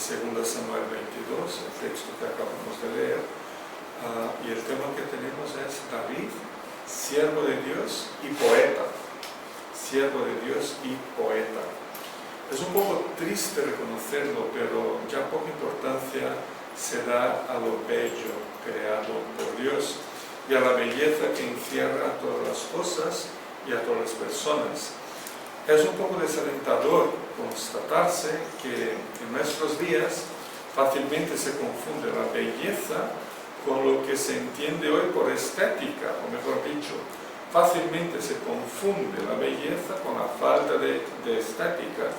2 Samuel 22, el texto que acabamos de leer. Y el tema que tenemos es David, siervo de Dios y poeta. Siervo de Dios y poeta. Es un poco triste reconocerlo, pero ya poca importancia se da a lo bello creado por Dios y a la belleza que encierra a todas las cosas y a todas las personas. Es un poco desalentador constatarse que en nuestros días fácilmente se confunde la belleza con lo que se entiende hoy por estética, o mejor dicho, fácilmente se confunde la belleza con la falta de estética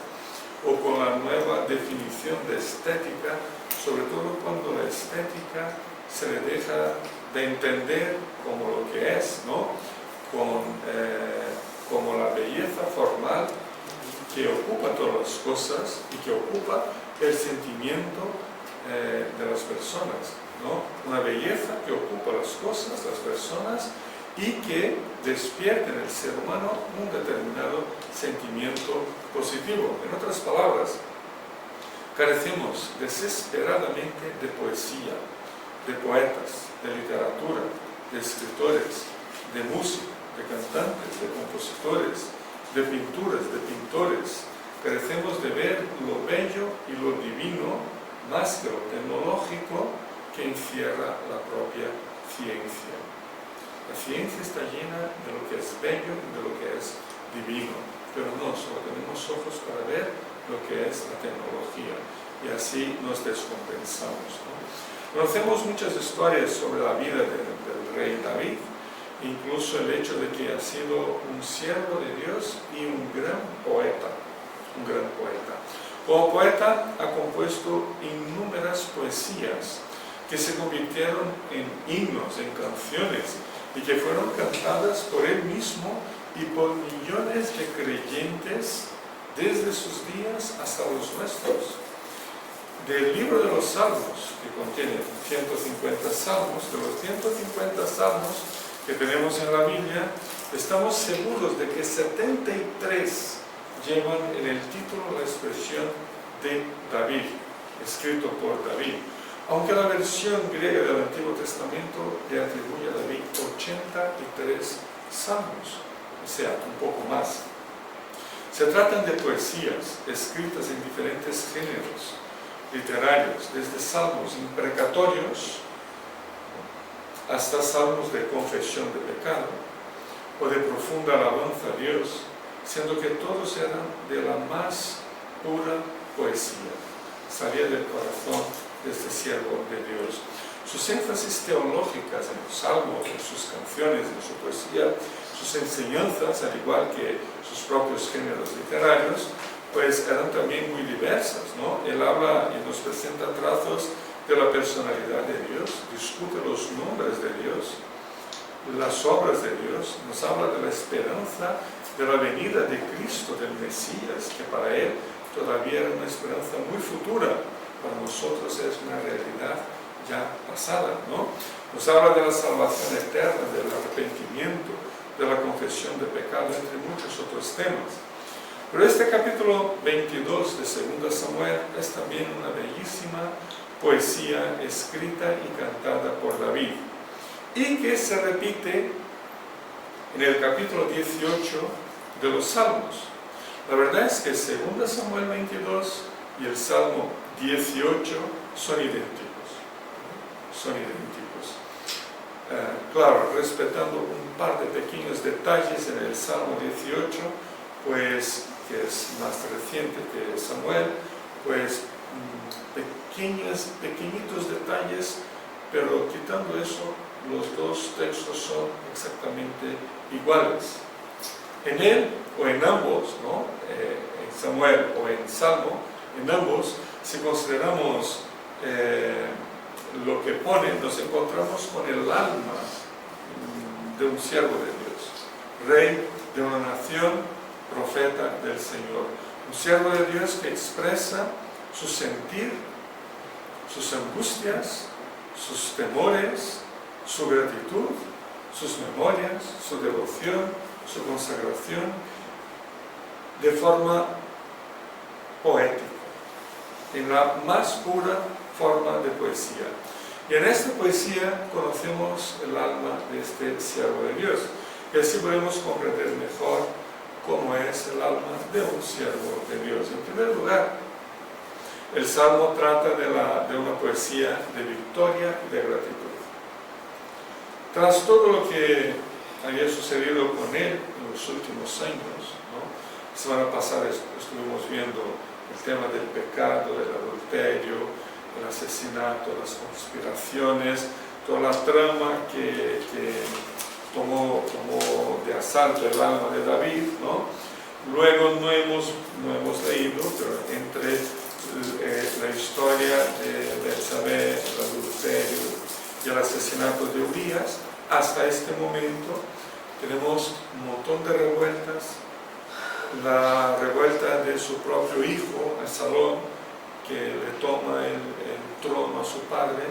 o con la nueva definición de estética, sobre todo cuando la estética se le deja de entender como lo que es, ¿no? Como la belleza formal que ocupa todas las cosas y que ocupa el sentimiento de las personas, ¿no? Una belleza que ocupa las cosas, las personas, y que despierta en el ser humano un determinado sentimiento positivo. En otras palabras, carecemos desesperadamente de poesía, de poetas, de literatura, de escritores, de música, de cantantes, de compositores, de pinturas, de pintores. Carecemos de ver lo bello y lo divino más que lo tecnológico que encierra la propia ciencia. La ciencia está llena de lo que es bello y de lo que es divino, pero no, solo tenemos ojos para ver lo que es la tecnología y así nos descompensamos, ¿no? Conocemos muchas historias sobre la vida del rey David, incluso el hecho de que ha sido un siervo de Dios y un gran poeta. Un gran poeta. Como poeta ha compuesto innumerables poesías que se convirtieron en himnos, en canciones, y que fueron cantadas por él mismo y por millones de creyentes desde sus días hasta los nuestros. Del libro de los Salmos, que contiene 150 salmos, de los 150 salmos que tenemos en la Biblia, estamos seguros de que 73 llevan en el título la expresión de David, escrito por David. Aunque la versión griega del Antiguo Testamento le atribuye a David 83 salmos, o sea, un poco más. Se tratan de poesías escritas en diferentes géneros literarios, desde salmos imprecatorios hasta salmos de confesión de pecado o de profunda alabanza a Dios, siendo que todos eran de la más pura poesía, salía del corazón de este siervo de Dios. Sus énfasis teológicas en los salmos, en sus canciones, en su poesía, sus enseñanzas, al igual que sus propios géneros literarios, pues eran también muy diversas, ¿no? Él habla y nos presenta trazos de la personalidad de Dios, discute los nombres de Dios, las obras de Dios, nos habla de la esperanza de la venida de Cristo, del Mesías, que para él todavía era una esperanza muy futura, para nosotros es una realidad ya pasada, ¿no? Nos habla de la salvación eterna, del arrepentimiento, de la confesión de pecado, entre muchos otros temas. Pero este capítulo 22 de 2 Samuel es también una bellísima poesía escrita y cantada por David, y que se repite en el capítulo 18 de los Salmos. La verdad es que 2 Samuel 22 y el Salmo 18 son idénticos. Son idénticos. Claro, respetando un par de pequeños detalles en el Salmo 18, pues, que es más reciente que Samuel, pues pequeñitos detalles, pero quitando eso, los dos textos son exactamente iguales. En él, o en ambos, ¿no? En Samuel o en Salmo, en ambos, si consideramos lo que pone, nos encontramos con el alma de un siervo de Dios, rey de una nación, profeta del Señor, un siervo de Dios que expresa su sentir, sus angustias, sus temores, su gratitud, sus memorias, su devoción, su consagración, de forma poética. en la más pura forma de poesía. Y en esta poesía conocemos el alma de este siervo de Dios, y así podemos comprender mejor cómo es el alma de un siervo de Dios. En primer lugar, el Salmo trata de una poesía de victoria y de gratitud. Tras todo lo que había sucedido con él en los últimos años, ¿no? La semana pasada estuvimos viendo el tema del pecado, del adulterio, el asesinato, las conspiraciones, toda la trama que tomó de asalto el alma de David, ¿no? Luego no hemos leído, pero entre la historia de Betsabé, el adulterio y el asesinato de Urías, hasta este momento tenemos un montón de revueltas. La revuelta de su propio hijo, Absalón, que le toma el trono a su padre.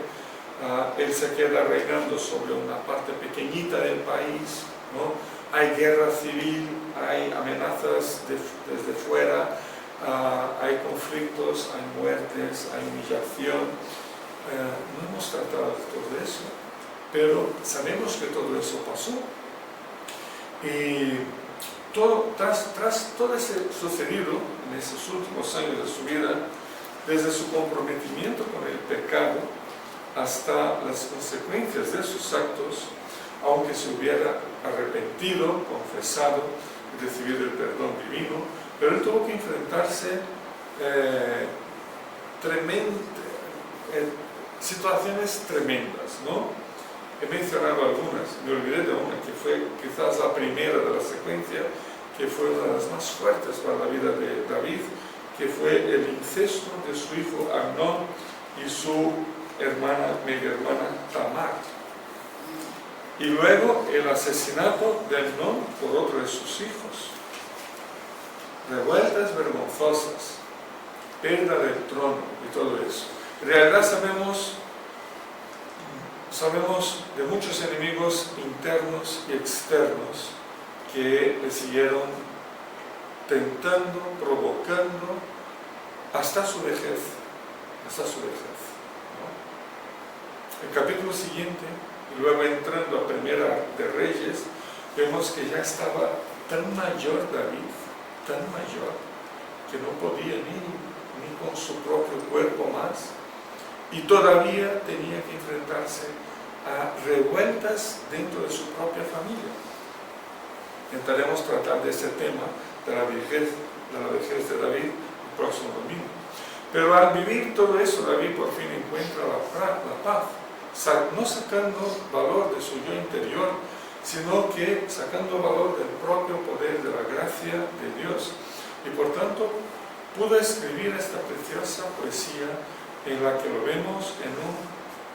Él se queda reinando sobre una parte pequeñita del país, ¿no? Hay guerra civil, hay amenazas desde fuera, hay conflictos, hay muertes, hay humillación. No hemos tratado de todo eso, pero sabemos que todo eso pasó. Y tras todo ese sucedido en esos últimos años de su vida, desde su comprometimiento con el pecado hasta las consecuencias de sus actos, aunque se hubiera arrepentido, confesado y recibido el perdón divino, pero él tuvo que enfrentarse situaciones tremendas, ¿no? He mencionado algunas, me olvidé de una que fue quizás la primera de la secuencia, que fue una de las más fuertes para la vida de David, que fue el incesto de su hijo Amnón y su media hermana Tamar. Y luego el asesinato de Amnón por otro de sus hijos. Revueltas vergonzosas, pérdida del trono y todo eso. En realidad sabemos de muchos enemigos internos y externos que le siguieron tentando, provocando hasta su vejez, ¿no? El capítulo siguiente, y luego entrando a Primera de Reyes, vemos que ya estaba tan mayor David, tan mayor, que no podía ni con su propio cuerpo más, y todavía tenía que enfrentarse a revueltas dentro de su propia familia. Intentaremos tratar de ese tema de la vejez de David el próximo domingo. Pero al vivir todo eso, David por fin encuentra la paz, no sacando valor de su yo interior, sino que sacando valor del propio poder de la gracia de Dios. Y por tanto, pudo escribir esta preciosa poesía en la que lo vemos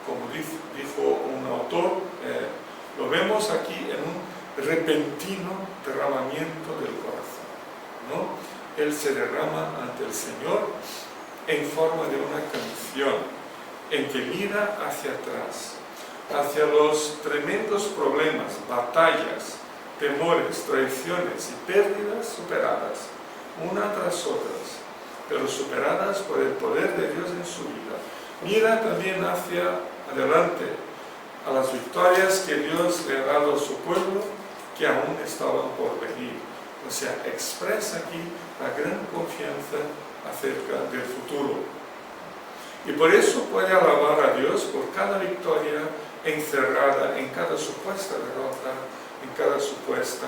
como dijo un autor, lo vemos aquí en un repentino derramamiento del corazón, ¿no? Él se derrama ante el Señor en forma de una canción, en que mira hacia atrás, hacia los tremendos problemas, batallas, temores, traiciones y pérdidas superadas, una tras otras, pero superadas por el poder de Dios en su vida. Mira también hacia adelante a las victorias que Dios le ha dado a su pueblo, que aún estaban por venir. O sea, expresa aquí la gran confianza acerca del futuro. Y por eso puede alabar a Dios por cada victoria encerrada en cada supuesta derrota, en cada supuesta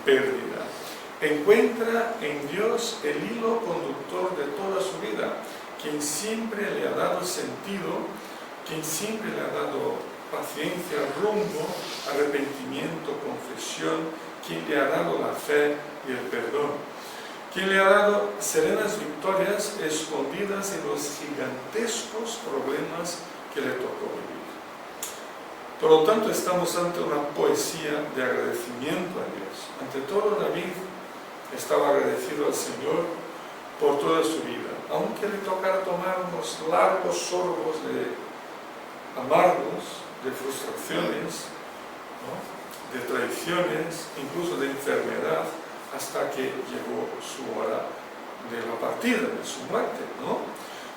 pérdida. Encuentra en Dios el hilo conductor de toda su vida, quien siempre le ha dado sentido, quien siempre le ha dado paciencia, rumbo, arrepentimiento, confesión, quien le ha dado la fe y el perdón, quien le ha dado serenas victorias escondidas en los gigantescos problemas que le tocó vivir. Por lo tanto, estamos ante una poesía de agradecimiento a Dios. Ante todo, David estaba agradecido al Señor por toda su vida, aunque le tocara tomar unos largos sorbos amargos, de frustraciones, ¿no?, de traiciones, incluso de enfermedad, hasta que llegó su hora de la partida, de su muerte, ¿no?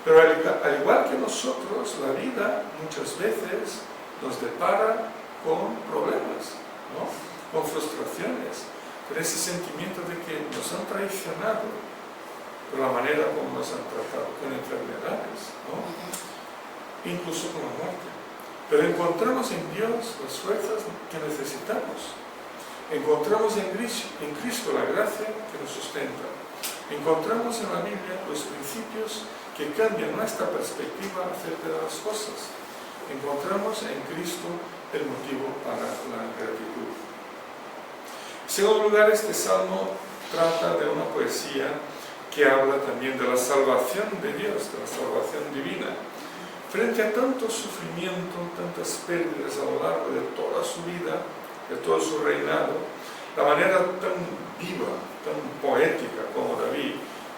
Pero al igual que nosotros, la vida muchas veces nos depara con problemas, ¿no? Con frustraciones, con ese sentimiento de que nos han traicionado por la manera como nos han tratado, con enfermedades, ¿no? Incluso con la muerte. Pero encontramos en Dios las fuerzas que necesitamos. Encontramos en Cristo la gracia que nos sustenta. Encontramos en la Biblia los principios que cambian nuestra perspectiva acerca de las cosas. Encontramos en Cristo el motivo para la gratitud. En segundo lugar, este salmo trata de una poesía que habla también de la salvación de Dios, de la salvación divina. Frente a tanto sufrimiento, tantas pérdidas a lo largo de toda su vida, de todo su reinado, la manera tan viva, tan poética como David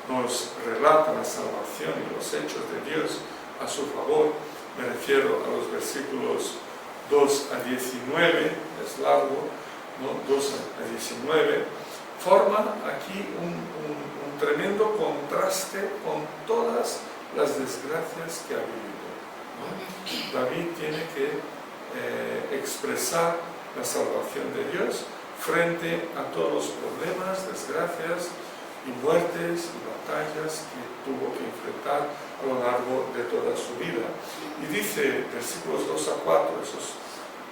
nos relata la salvación y los hechos de Dios a su favor, me refiero a los versículos 2 a 19, es largo, ¿no? 2 a 19, forma aquí un tremendo contraste con todas las desgracias que ha vivido, ¿no? David tiene que expresar la salvación de Dios frente a todos los problemas, desgracias y muertes y batallas que tuvo que enfrentar a lo largo de toda su vida. Y dice, versículos 2 a 4, esos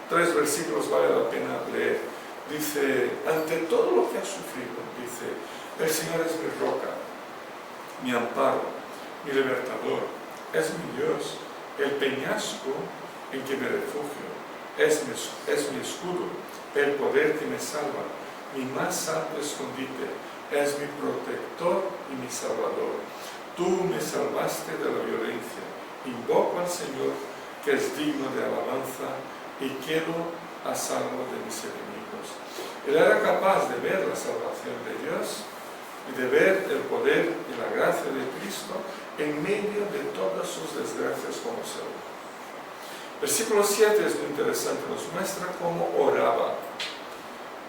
3 versículos vale la pena leer. Dice, ante todo lo que ha sufrido, dice, el Señor es mi roca, mi amparo, mi libertador, es mi Dios, el peñasco en que me refugio, es mi escudo, el poder que me salva, mi más alto escondite, es mi protector y mi salvador. Tú me salvaste de la violencia, invoco al Señor, que es digno de alabanza, y quedo a salvo de mis enemigos. Él era capaz de ver la salvación de Dios y de ver el poder y la gracia de Cristo en medio de todas sus desgracias como ser humano. Versículo 7 es muy interesante, nos muestra cómo oraba.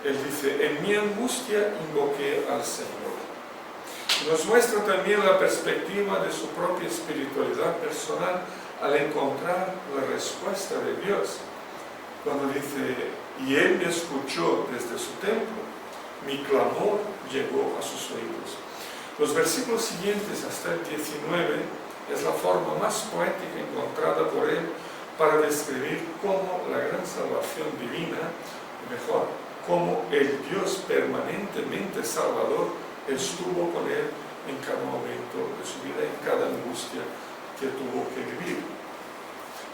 Él dice, en mi angustia invoqué al Señor. Nos muestra también la perspectiva de su propia espiritualidad personal al encontrar la respuesta de Dios. Cuando dice, y Él me escuchó desde su templo, mi clamor llegó a sus oídos. Los versículos siguientes hasta el 19 es la forma más poética encontrada por él para describir cómo la gran salvación divina, mejor, cómo el Dios permanentemente salvador estuvo con él en cada momento de su vida, en cada angustia que tuvo que vivir.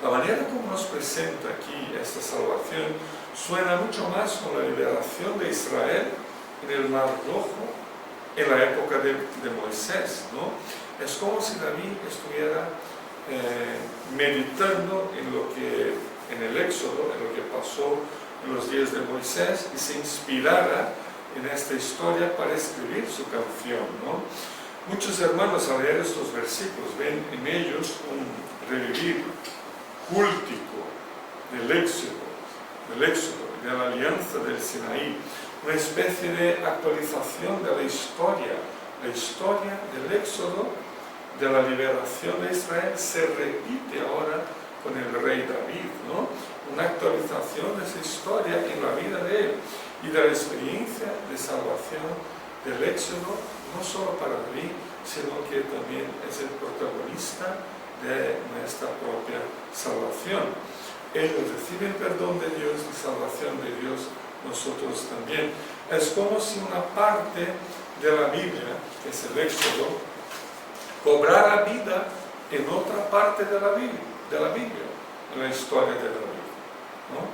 La manera como nos presenta aquí esta salvación suena mucho más con la liberación de Israel en el Mar Rojo en la época de Moisés, ¿no? Es como si David estuviera meditando en el Éxodo, en lo que pasó en los días de Moisés, y se inspirara en esta historia para escribir su canción, ¿no? Muchos hermanos al leer estos versículos ven en ellos un revivir cúltico del Éxodo, de la alianza del Sinaí, una especie de actualización de la historia del Éxodo, de la liberación de Israel, se repite ahora con el rey David, ¿no? Una actualización de esa historia en la vida de él y de la experiencia de salvación del Éxodo, no solo para David, sino que también es el protagonista de nuestra propia salvación. Él recibe el perdón de Dios y salvación de Dios, nosotros también. Es como si una parte de la Biblia, que es el Éxodo, cobrara vida en otra parte de la Biblia, en la historia de David, ¿no?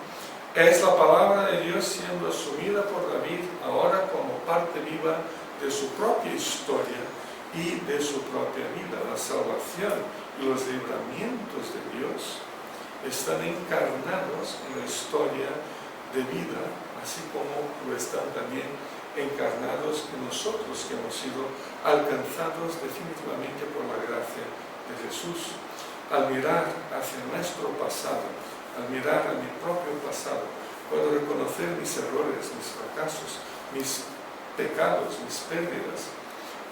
Es la palabra de Dios siendo asumida por David ahora como parte viva de su propia historia y de su propia vida. La salvación y los libramientos de Dios están encarnados en la historia de vida, así como lo están también encarnados en nosotros, que hemos sido alcanzados definitivamente por la gracia de Jesús. Al mirar hacia nuestro pasado, al mirar a mi propio pasado, puedo reconocer mis errores, mis fracasos, mis pecados, mis pérdidas.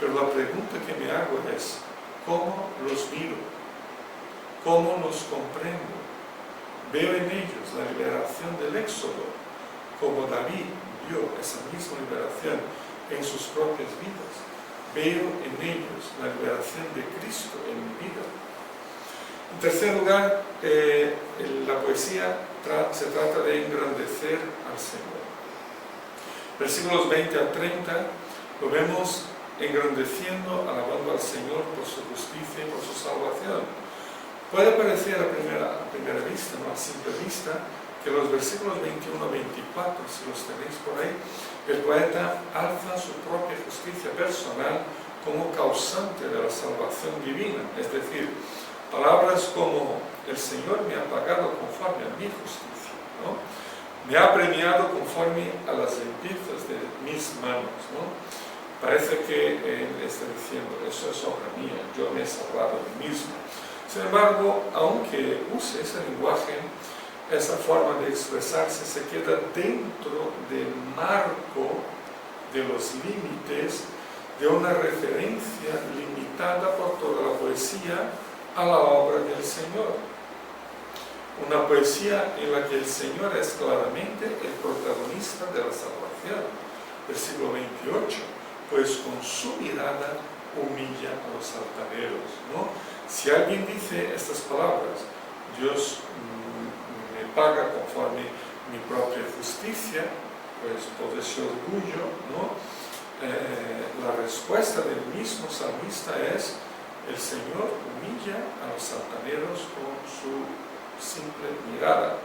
Pero la pregunta que me hago es, cómo los miro, cómo los comprendo. Veo en ellos la liberación del Éxodo, como David vio esa misma liberación en sus propias vidas. Veo en ellos la liberación de Cristo en mi vida. En tercer lugar, la poesía se trata de engrandecer al Señor. Versículos 20 a 30 lo vemos engrandeciendo, alabando al Señor por su justicia y por su salvación. Puede parecer a primera vista, ¿no?, a simple vista, que los versículos 21 a 24, si los tenéis por ahí, el poeta alza su propia justicia personal como causante de la salvación divina, es decir, palabras como el Señor me ha pagado conforme a mi justicia, ¿no?, me ha premiado conforme a las limpiezas de mis manos, ¿no? Parece que él está diciendo, eso es obra mía, yo me he salvado a mí mismo. Sin embargo, aunque use ese lenguaje, esa forma de expresarse se queda dentro del marco de los límites de una referencia limitada por toda la poesía a la obra del Señor. Una poesía en la que el Señor es claramente el protagonista de la salvación. Versículo 28, pues con su mirada humilla a los altaneros, ¿no? Si alguien dice estas palabras, Dios me paga conforme mi propia justicia, pues por ese orgullo, ¿no? La respuesta del mismo salmista es, el Señor humilla a los altaneros con su simple mirada.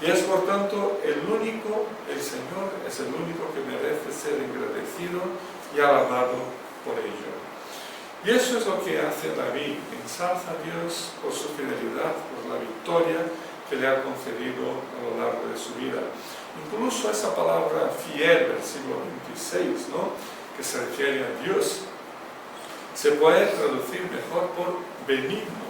Y es por tanto el Señor es el único que merece ser agradecido y alabado por ello. Y eso es lo que hace David, ensalza a Dios por su fidelidad, por la victoria que le ha concedido a lo largo de su vida. Incluso esa palabra fiel, versículo 26, ¿no?, que se refiere a Dios, se puede traducir mejor por benigno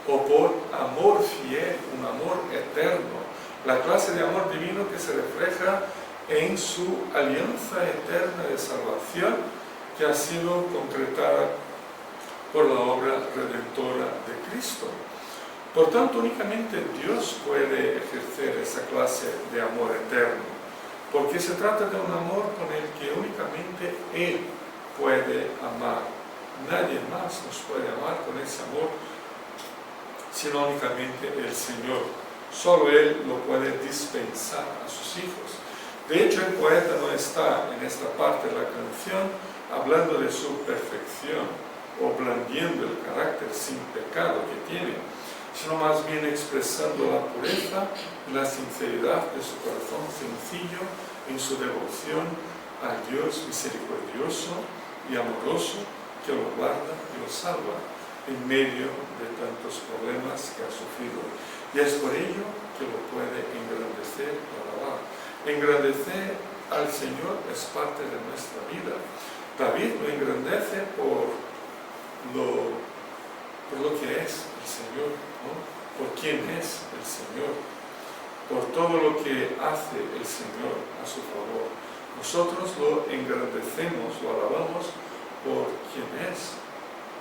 o por amor fiel, un amor eterno, la clase de amor divino que se refleja en su alianza eterna de salvación que ha sido concretada por la obra redentora de Cristo. Por tanto, únicamente Dios puede ejercer esa clase de amor eterno, porque se trata de un amor con el que únicamente Él puede amar. Nadie más nos puede amar con ese amor, sino únicamente el Señor. Solo Él lo puede dispensar a sus hijos. De hecho, el poeta no está en esta parte de la canción hablando de su perfección o blandiendo el carácter sin pecado que tiene, sino más bien expresando la pureza y la sinceridad de su corazón sencillo en su devoción al Dios misericordioso y amoroso que lo guarda y lo salva en medio de tantos problemas que ha sufrido. Y es por ello que lo puede engrandecer y alabar. Engrandecer al Señor es parte de nuestra vida. David lo engrandece por lo que es el Señor, ¿no?, por quién es el Señor, por todo lo que hace el Señor a su favor. Nosotros lo engrandecemos, lo alabamos por quién es,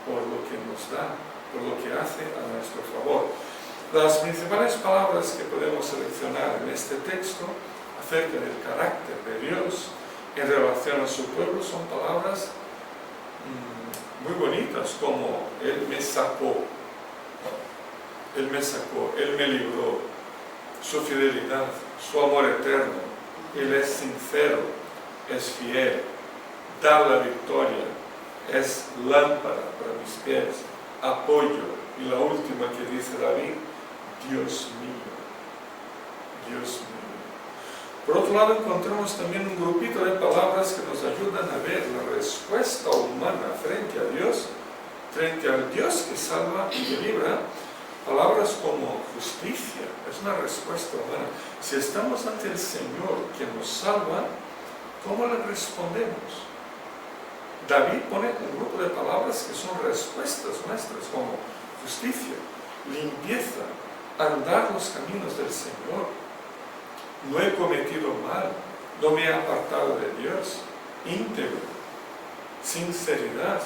por lo que nos da, por lo que hace a nuestro favor. Las principales palabras que podemos seleccionar en este texto acerca del carácter de Dios en relación a su pueblo son palabras muy bonitas, como Él me sacó, Él me libró, su fidelidad, su amor eterno, Él es sincero, es fiel, da la victoria, es lámpara para mis pies, apoyo. Y la última que dice David, Dios mío, Dios mío. Por otro lado, encontramos también un grupito de palabras que nos ayudan a ver la respuesta humana frente a Dios, frente al Dios que salva y que libra. Palabras como justicia, es una respuesta humana. Si estamos ante el Señor que nos salva, ¿cómo le respondemos? David pone un grupo de palabras que son respuestas nuestras, como justicia, limpieza, andar los caminos del Señor, no he cometido mal, no me he apartado de Dios, íntegro, sinceridad,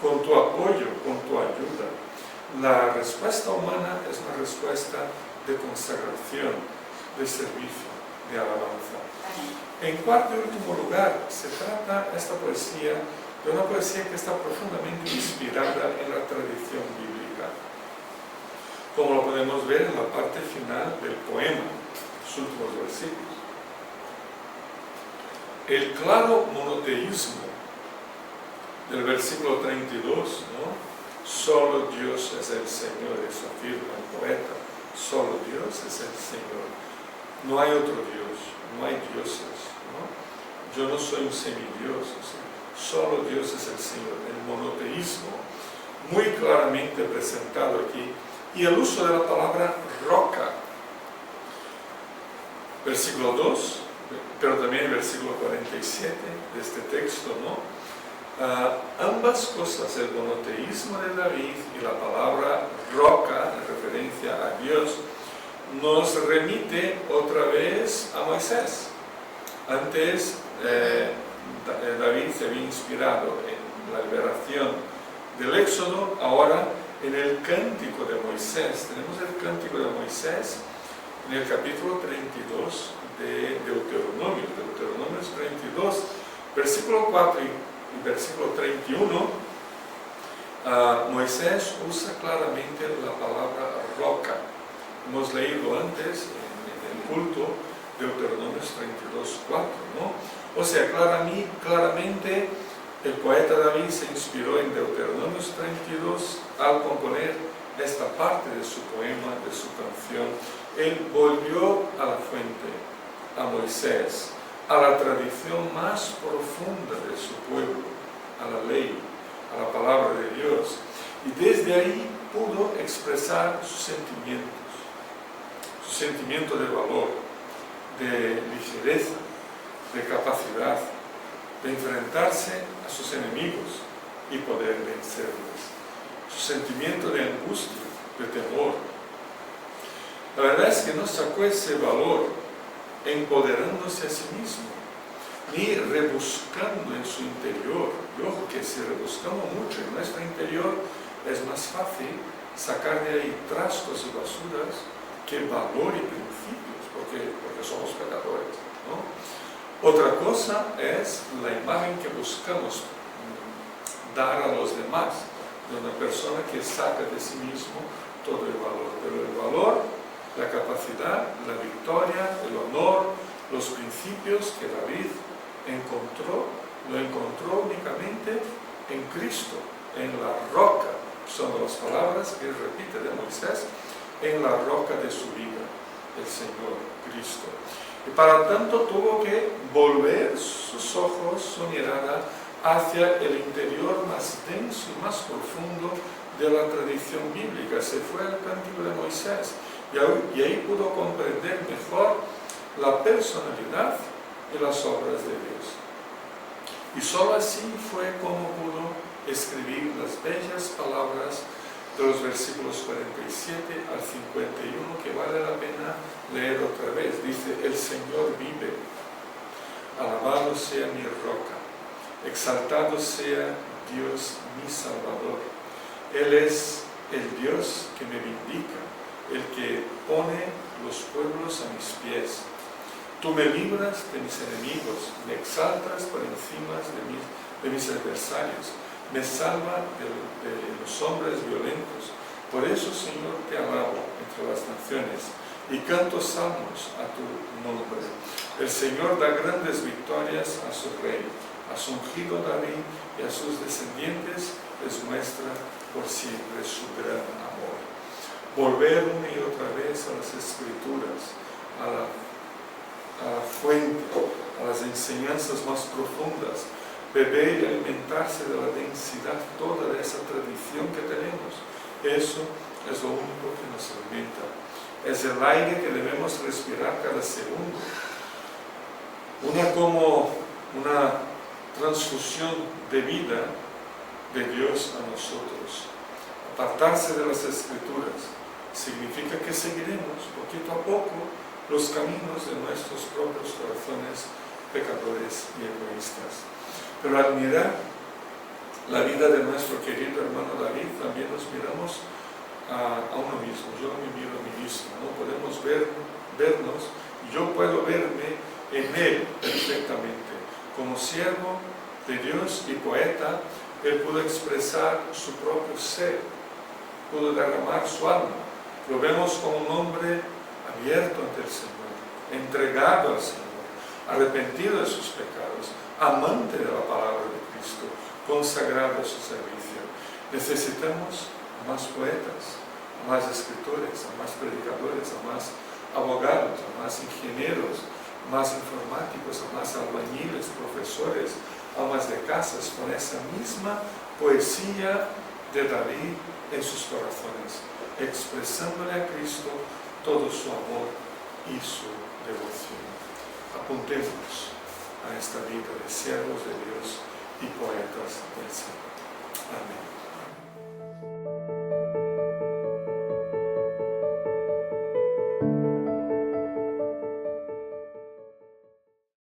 con tu apoyo, con tu ayuda. La respuesta humana es una respuesta de consagración, de servicio, de alabanza. En cuarto y último lugar, se trata esta poesía de una poesía que está profundamente inspirada en la tradición bíblica, como lo podemos ver en la parte final del poema, los últimos versículos. El claro monoteísmo del versículo 32, ¿no? Solo Dios es el Señor, eso afirma el poeta, solo Dios es el Señor. No hay otro Dios, no hay dioses, ¿no? Yo no soy un semidios, solo Dios es el Señor. El monoteísmo, muy claramente presentado aquí, y el uso de la palabra roca. Versículo 2, pero también el versículo 47 de este texto, ¿no? Ambas cosas, el monoteísmo de David y la palabra roca, en referencia a Dios, nos remite otra vez a Moisés. Antes David se había inspirado en la liberación del Éxodo, ahora en el Cántico de Moisés. Tenemos el Cántico de Moisés en el capítulo 32 de Deuteronomio. Deuteronomio 32, versículo 4 y versículo 31, Moisés usa claramente la palabra roca. Hemos leído antes en el culto Deuteronomio 32, 4, ¿no? O sea, claramente el poeta David se inspiró en Deuteronomio 32 al componer esta parte de su poema, de su canción. Él volvió a la fuente, a Moisés, a la tradición más profunda de su pueblo, a la ley, a la palabra de Dios. Y desde ahí pudo expresar sus sentimientos, su sentimiento de valor, de ligereza, de capacidad, de enfrentarse a sus enemigos y poder vencerlos. Su sentimiento de angustia, de temor. La verdad es que no sacó ese valor empoderándose a sí mismo, ni rebuscando en su interior. Y ojo que si rebuscamos mucho en nuestro interior, es más fácil sacar de ahí trastos y basuras que valor y principios, porque somos pecadores, ¿no? Otra cosa es la imagen que buscamos dar a los demás, de una persona que saca de sí mismo todo el valor. Pero el valor, la capacidad, la victoria, el honor, los principios que David lo encontró únicamente en Cristo, en la roca. Son las palabras que él repite de Moisés, en la roca de su vida, el Señor Cristo. Y para tanto tuvo que volver sus ojos, su mirada, hacia el interior más denso y más profundo de la tradición bíblica. Se fue al Cántico de Moisés y ahí pudo comprender mejor la personalidad y las obras de Dios. Y solo así fue como pudo escribir las bellas palabras de los versículos 47 al 51, que vale la pena leer otra vez. Dice: el Señor vive, alabado sea mi roca, exaltado sea Dios mi Salvador. Él es el Dios que me vindica, el que pone los pueblos a mis pies. Tú me libras de mis enemigos, me exaltas por encima de mis adversarios, me salva de los hombres violentos. Por eso, Señor, te alabo entre las naciones y canto salmos a tu nombre. El Señor da grandes victorias a su rey, a su ungido David, y a sus descendientes les muestra por siempre su gran amor. Volver una y otra vez a las Escrituras, a la fuente, a las enseñanzas más profundas, beber y alimentarse de la densidad toda de esa tradición que tenemos. Eso es lo único que nos alimenta. Es el aire que debemos respirar cada segundo. Como una transfusión de vida de Dios a nosotros. Apartarse de las Escrituras significa que seguiremos poquito a poco los caminos de nuestros propios corazones pecadores y egoístas. Pero admirar la vida de nuestro querido hermano David, también nos miramos a uno mismo. Yo no me miro a mí mismo, no podemos vernos, y yo puedo verme en él perfectamente. Como siervo de Dios y poeta, él pudo expresar su propio ser, pudo derramar su alma. Lo vemos como un hombre abierto ante el Señor, entregado al Señor, arrepentido de sus pecados, amante de la palabra de Cristo, consagrado a su servicio. Necesitamos más poetas, más escritores, a más predicadores, a más abogados, a más ingenieros, más informáticos, a más albañiles, profesores, amas de casas, con esa misma poesía de David en sus corazones, expresándole a Cristo todo su amor y su devoción. Apuntemos a esta vida de siervos de Dios y poetas del Señor. Amén.